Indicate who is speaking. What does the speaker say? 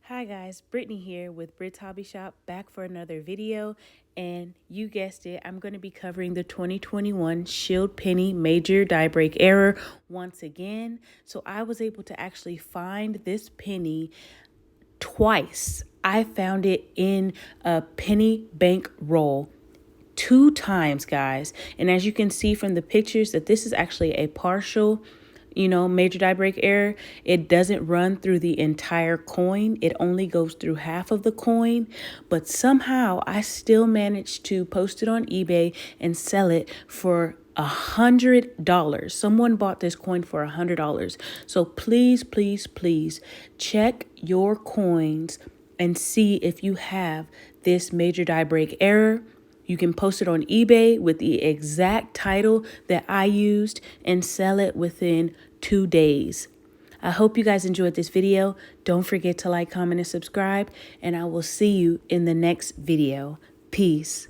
Speaker 1: Hi guys, Brittany here with Brit's Hobby Shop, back for another video, and you guessed it, I'm going to be covering the 2021 Shield Penny Major Die Break Error once again. So I was able to actually find this penny twice. I found it in a penny bank roll 2 times, guys, and as you can see from the pictures that this is actually a partial major die break error. It doesn't run through the entire coin. It only goes through half of the coin, but somehow I still managed to post it on eBay and sell it for $100. Someone bought this coin for $100. So please, please, please check your coins and see if you have this major die break error. You can post it on eBay with the exact title that I used and sell it within 2 days. I hope you guys enjoyed this video. Don't forget to like, comment, and subscribe, and I will see you in the next video. Peace.